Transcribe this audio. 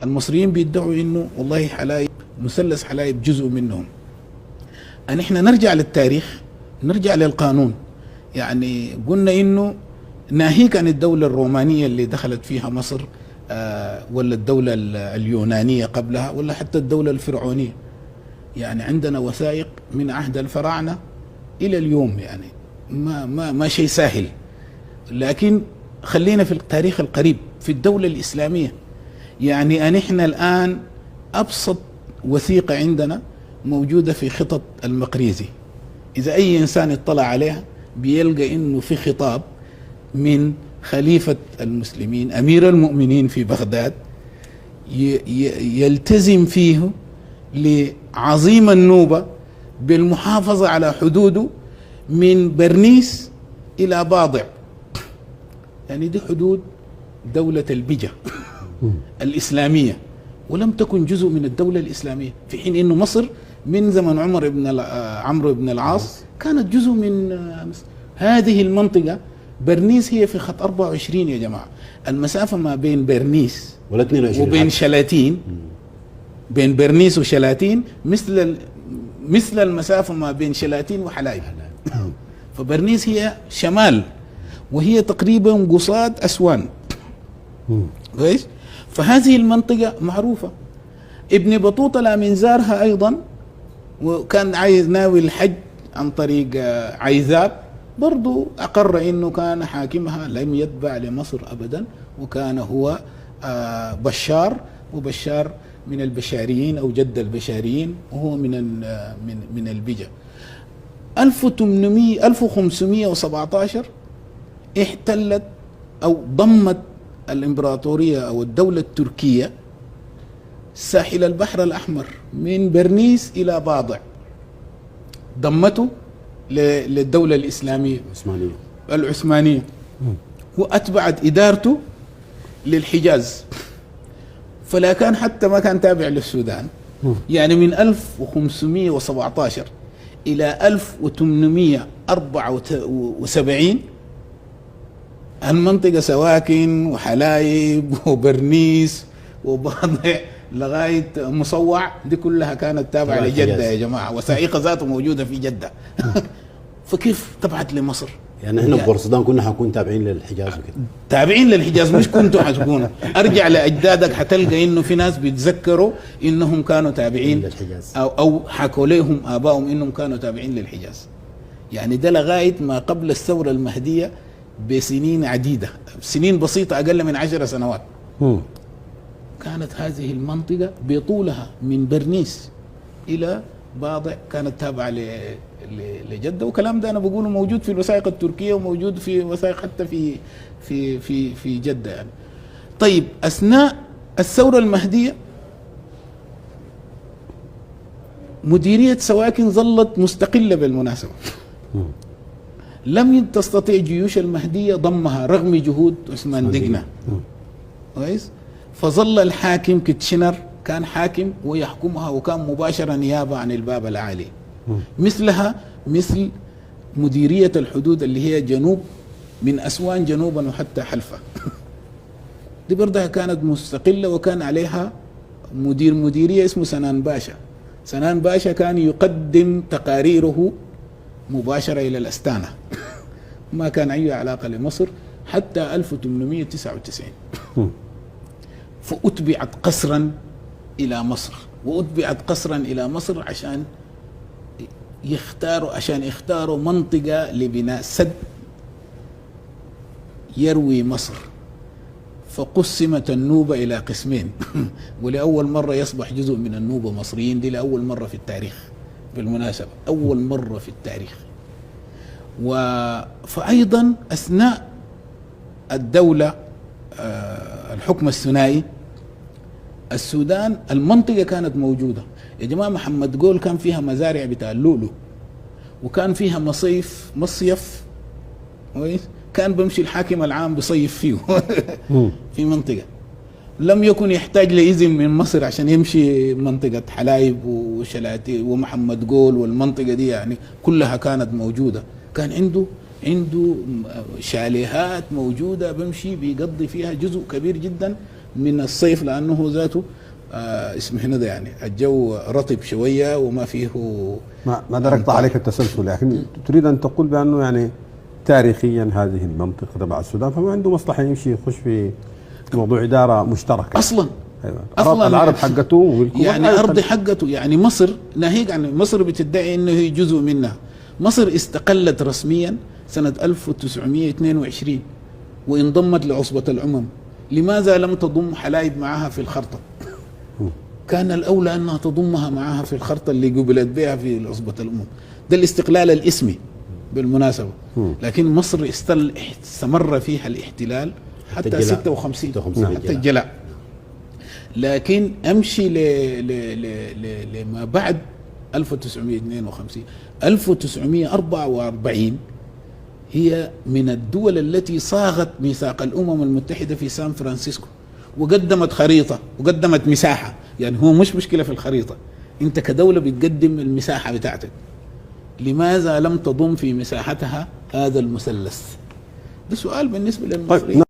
المصريين بيدعوا انه والله حلايب مثلث حلايب جزء منهم. ان احنا نرجع للتاريخ، نرجع للقانون. يعني قلنا انه ناهيك عن الدولة الرومانية اللي دخلت فيها مصر، ولا الدولة اليونانية قبلها، ولا حتى الدولة الفرعونية. يعني عندنا وثائق من عهد الفراعنة إلى اليوم، يعني ما شيء سهل. لكن خلينا في التاريخ القريب في الدولة الإسلامية. يعني أن احنا الآن أبسط وثيقة عندنا موجودة في خطط المقريزي، إذا أي إنسان اطلع عليها بيلقى إنه في خطاب من خليفة المسلمين أمير المؤمنين في بغداد يلتزم فيه لعظيم النوبة بالمحافظة على حدوده من برنيس إلى باضع. يعني دي حدود دولة البجة الإسلامية، ولم تكن جزء من الدولة الإسلامية، في حين إنه مصر من زمن عمرو بن العاص كانت جزء من مصر. هذه المنطقة برنيس هي في خط 24 يا جماعة. المسافة ما بين برنيس وبين شلاتين، بين برنيس وشلاتين مثل المسافة ما بين شلاتين وحلايب. فبرنيس هي شمال، وهي تقريبا قصاد أسوان. كويس؟ فهذه المنطقة معروفة. ابن بطوطة لمن زارها أيضا وكان عايز ناوي الحج عن طريق عيزاب، برضو أقر إنه كان حاكمها لم يتبع لمصر أبدا، وكان هو بشار، وبشار من البشاريين أو جد البشاريين، وهو من البجة. 1517 احتلت أو ضمت الإمبراطورية أو الدولة التركية ساحل البحر الأحمر من برنيس إلى باضع، ضمته للدولة الإسلامية العثمانية، وأتبعت إدارته للحجاز. فلا كان حتى ما كان تابع للسودان. يعني من 1517 إلى 1874 المنطقة سواكن وحلايب وبرنيس وباضع لغاية مصوع، دي كلها كانت تابعة لجدة يا جماعة، وثائق ذاته موجودة في جدة. فكيف تبعت لمصر؟ يعني احنا بورسودان كنا حنكون تابعين للحجاز وكده، تابعين للحجاز، مش كنتوا حتكونوا. ارجع لاجدادك حتلقى انه في ناس بيتذكروا انهم كانوا تابعين للحجاز، او حكوا لهم ابائهم انهم كانوا تابعين للحجاز. يعني ده لغايه ما قبل الثوره المهديه بسنين عديده، سنين بسيطه اقل من 10 سنوات. كانت هذه المنطقه بطولها من برنيس الى باضع كانت تابعه لجدة. وكلام ده انا بقوله موجود في الوثائق التركية، وموجود في وثائق حتى في جدة يعني. طيب اثناء الثورة المهدية مديرية سواكن ظلت مستقلة بالمناسبة. لم تستطيع جيوش المهدية ضمها رغم جهود عثمان دقنة. كويس؟ فظل الحاكم كتشنر كان حاكم ويحكمها، وكان مباشرة نيابة عن الباب العالي. مثلها مثل مديرية الحدود اللي هي جنوب من أسوان جنوبا وحتى حلفة. دي برضها كانت مستقلة، وكان عليها مديرية اسمه سنان باشا. سنان باشا كان يقدم تقاريره مباشرة إلى الأستانة. ما كان أي علاقة لمصر حتى 1899. فأتبعت قسرا إلى مصر، وأتبعت قسرا إلى مصر عشان يختاروا منطقة لبناء سد يروي مصر. فقسمت النوبة إلى قسمين. ولأول مرة يصبح جزء من النوبة مصريين، دي لأول مرة في التاريخ بالمناسبة، أول مرة في التاريخ. فأيضا أثناء الدولة الحكم الثنائي السودان المنطقة كانت موجودة يا جماعة. محمد قول كان فيها مزارع بتاع اللؤلؤ، وكان فيها مصيف كويس، كان بمشي الحاكم العام بصيف فيه في منطقة. لم يكن يحتاج لإذن من مصر عشان يمشي منطقة حلايب وشلاتي ومحمد قول والمنطقة دي، يعني كلها كانت موجودة. كان عنده شاليهات موجودة بمشي بيقضي فيها جزء كبير جدا من الصيف لأنه ذاته اسمه هنا ده يعني الجو رطب شوية وما فيه ما دركت عليك التسلسل، لكن تريد أن تقول بأنه يعني تاريخيا هذه المنطقة تبع السودان فما عنده مصلحة يمشي يخش في موضوع إدارة مشتركة أصلا. أيوة. أصلا الأرض حقته يعني أرض حقته. يعني مصر ناهيك عن مصر بتدعي أنه هي جزء منها. مصر استقلت رسميا سنة 1922 وانضمت لعصبة الأمم. لماذا لم تضم حلايب معها في الخرطة؟ كان الأولى أنها تضمها معها في الخرطة اللي قبلت بها في عصبة الأمم. ده الاستقلال الاسمي بالمناسبة. لكن مصر استمر فيها الاحتلال حتى 56 حتى الجلاء. لكن أمشي لما بعد 1952 1944 هي من الدول التي صاغت ميثاق الأمم المتحدة في سان فرانسيسكو وقدمت خريطة وقدمت مساحة. يعني هو مش مشكلة في الخريطة، أنت كدولة بتقدم المساحة بتاعتك، لماذا لم تضم في مساحتها هذا المثلث؟ ده سؤال بالنسبة للمصريين.